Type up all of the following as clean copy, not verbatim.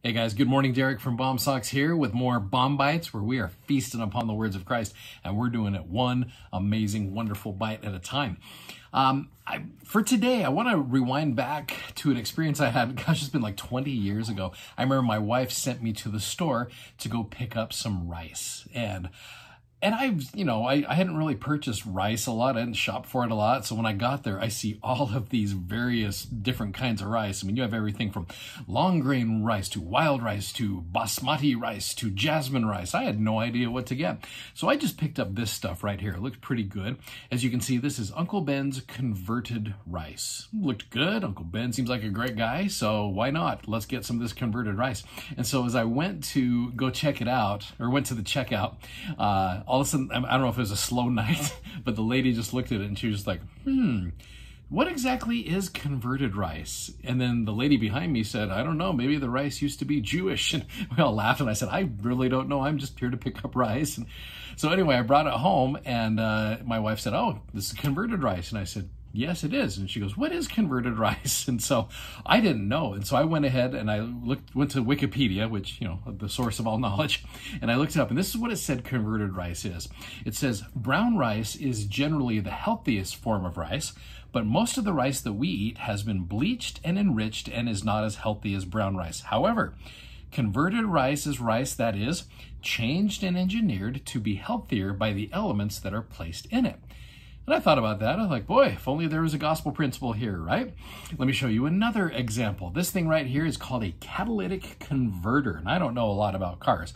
Hey guys, good morning. Derek from BOM Socks here with more BOM Bites, where we are feasting upon the words of Christ, and we're doing it one amazing, wonderful bite at a time. For today, I want to rewind back to an experience I had, gosh, it's been like 20 years ago. I remember my wife sent me to the store to go pick up some rice, and I hadn't really purchased rice a lot. I didn't shop for it a lot. So when I got there, I see all of these various different kinds of rice. I mean, you have everything from long grain rice to wild rice to basmati rice to jasmine rice. I had no idea what to get. So I just picked up this stuff right here. It looked pretty good. As you can see, this is Uncle Ben's converted rice. Looked good. Uncle Ben seems like a great guy. So why not? Let's get some of this converted rice. And so as I went to go check it out, or went to the checkout, all of a sudden, I don't know if it was a slow night, but the lady just looked at it and she was just like, what exactly is converted rice? And then the lady behind me said, I don't know, maybe the rice used to be Jewish. And we all laughed, and I said, I really don't know. I'm just here to pick up rice. And so anyway, I brought it home, and my wife said, oh, this is converted rice. And I said, yes, it is. And she goes, what is converted rice? And so I didn't know. And so I went ahead and I went to Wikipedia, which, the source of all knowledge, and I looked it up, and this is what it said converted rice is. It says, brown rice is generally the healthiest form of rice, but most of the rice that we eat has been bleached and enriched and is not as healthy as brown rice. However, converted rice is rice that is changed and engineered to be healthier by the elements that are placed in it. And I thought about that. I was like, boy, if only there was a gospel principle here, right? Let me show you another example. This thing right here is called a catalytic converter. And I don't know a lot about cars.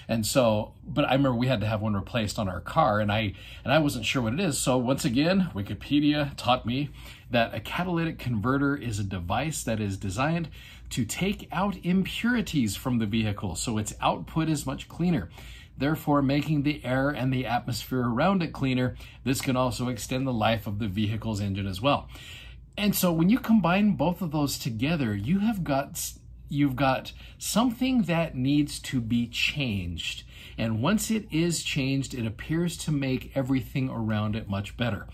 And so, but I remember we had to have one replaced on our car, and I wasn't sure what it is. So once again, Wikipedia taught me that a catalytic converter is a device that is designed to take out impurities from the vehicle, so its output is much cleaner, therefore making the air and the atmosphere around it cleaner. This can also extend the life of the vehicle's engine as well. And so when you combine both of those together, you've got something that needs to be changed. And once it is changed, it appears to make everything around it much better.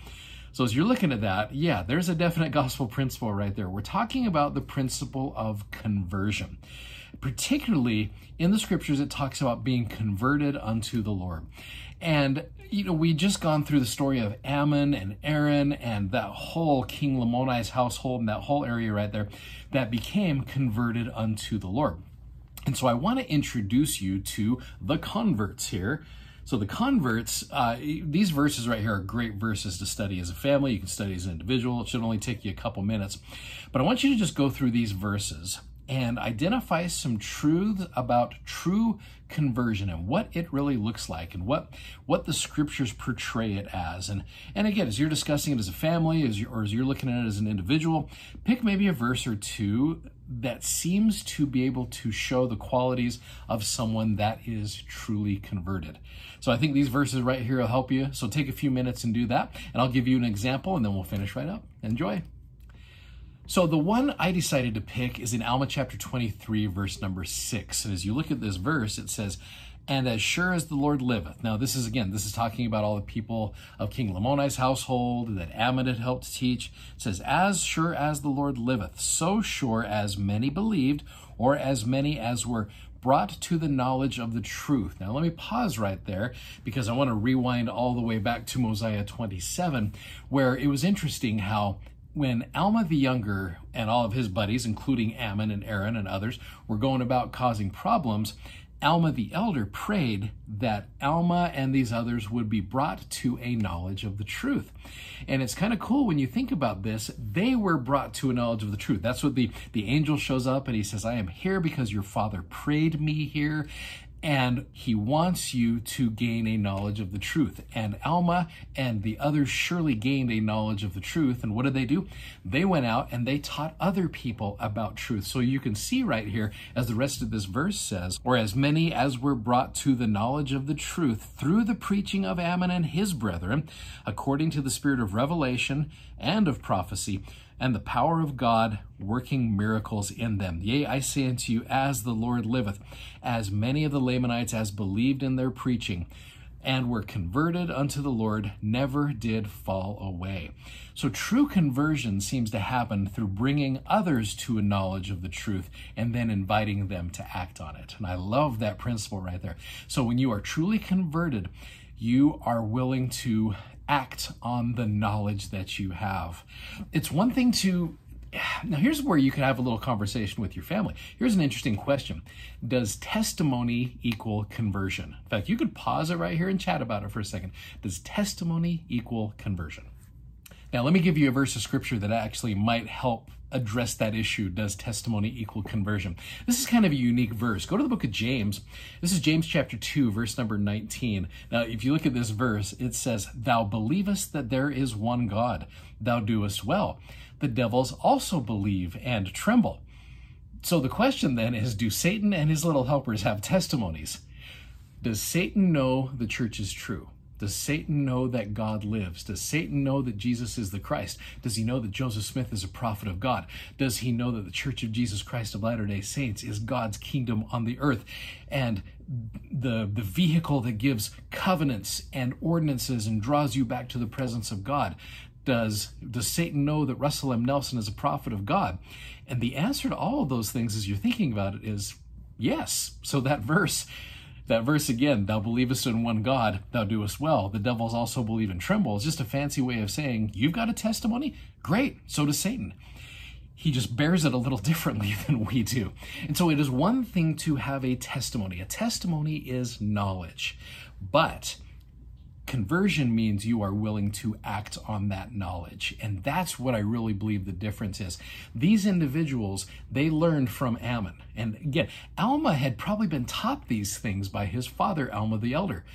So as you're looking at that, yeah, there's a definite gospel principle right there. We're talking about the principle of conversion. Particularly in the scriptures, it talks about being converted unto the Lord. And, we just gone through the story of Ammon and Aaron and that whole King Lamoni's household and that whole area right there that became converted unto the Lord. And so I want to introduce you to the converts here. So the converts, these verses right here are great verses to study as a family. You can study as an individual. It should only take you a couple minutes. But I want you to just go through these verses and identify some truths about true conversion and what it really looks like and what the scriptures portray it as. And again, as you're discussing it as a family, or as you're looking at it as an individual, pick maybe a verse or two that seems to be able to show the qualities of someone that is truly converted. So I think these verses right here will help you. So take a few minutes and do that, and I'll give you an example, and then we'll finish right up. Enjoy. So the one I decided to pick is in Alma chapter 23, verse number 6. And as you look at this verse, it says, and as sure as the Lord liveth. Now this is talking about all the people of King Lamoni's household that Ammon had helped teach. It says, as sure as the Lord liveth, so sure as many believed, or as many as were brought to the knowledge of the truth. Now let me pause right there, because I want to rewind all the way back to Mosiah 27, where it was interesting how when Alma the younger and all of his buddies, including Ammon and Aaron and others, were going about causing problems, Alma the elder prayed that Alma and these others would be brought to a knowledge of the truth. And it's kind of cool when you think about this. They were brought to a knowledge of the truth. That's what the angel shows up and he says, I am here because your father prayed me here. And he wants you to gain a knowledge of the truth. And Alma and the others surely gained a knowledge of the truth. And what did they do? They went out and they taught other people about truth. So you can see right here, as the rest of this verse says, or as many as were brought to the knowledge of the truth through the preaching of Ammon and his brethren, according to the spirit of revelation and of prophecy, and the power of God working miracles in them. Yea, I say unto you, as the Lord liveth, as many of the Lamanites as believed in their preaching, and were converted unto the Lord never did fall away. So true conversion seems to happen through bringing others to a knowledge of the truth and then inviting them to act on it. And I love that principle right there. So when you are truly converted, you are willing to act on the knowledge that you have. It's one thing to... Now, here's where you could have a little conversation with your family. Here's an interesting question. Does testimony equal conversion? In fact, you could pause it right here and chat about it for a second. Does testimony equal conversion? Now, let me give you a verse of scripture that actually might help address that issue. Does testimony equal conversion? This is kind of a unique verse. Go to the book of James. This is James chapter 2, verse number 19. Now, if you look at this verse, it says, "Thou believest that there is one God. Thou doest well. The devils also believe and tremble." So the question then is, do Satan and his little helpers have testimonies? Does Satan know the church is true? Does Satan know that God lives? Does Satan know that Jesus is the Christ? Does he know that Joseph Smith is a prophet of God? Does he know that the Church of Jesus Christ of Latter-day Saints is God's kingdom on the earth and the vehicle that gives covenants and ordinances and draws you back to the presence of God? Does Satan know that Russell M. Nelson is a prophet of God? And the answer to all of those things, as you're thinking about it, is yes. So that verse again, "Thou believest in one God, thou doest well. The devils also believe and tremble," is just a fancy way of saying, you've got a testimony? Great, so does Satan. He just bears it a little differently than we do. And so it is one thing to have a testimony. A testimony is knowledge. But conversion means you are willing to act on that knowledge. And that's what I really believe the difference is. These individuals, they learned from Ammon. And again, Alma had probably been taught these things by his father, Alma the elder.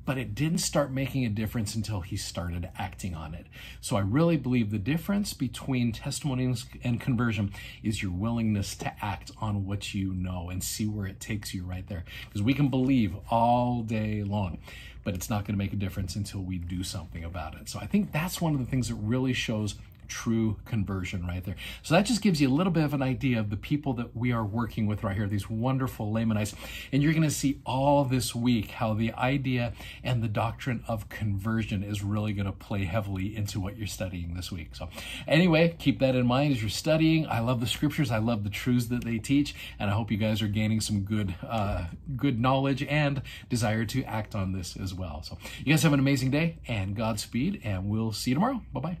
But it didn't start making a difference until he started acting on it. So I really believe the difference between testimony and conversion is your willingness to act on what you know and see where it takes you right there. Because we can believe all day long, but it's not going to make a difference until we do something about it. So I think that's one of the things that really shows true conversion right there. So that just gives you a little bit of an idea of the people that we are working with right here, these wonderful Lamanites. And you're going to see all this week how the idea and the doctrine of conversion is really going to play heavily into what you're studying this week. So anyway, keep that in mind as you're studying. I love the scriptures. I love the truths that they teach. And I hope you guys are gaining some good knowledge and desire to act on this as well. So you guys have an amazing day and Godspeed, and we'll see you tomorrow. Bye-bye.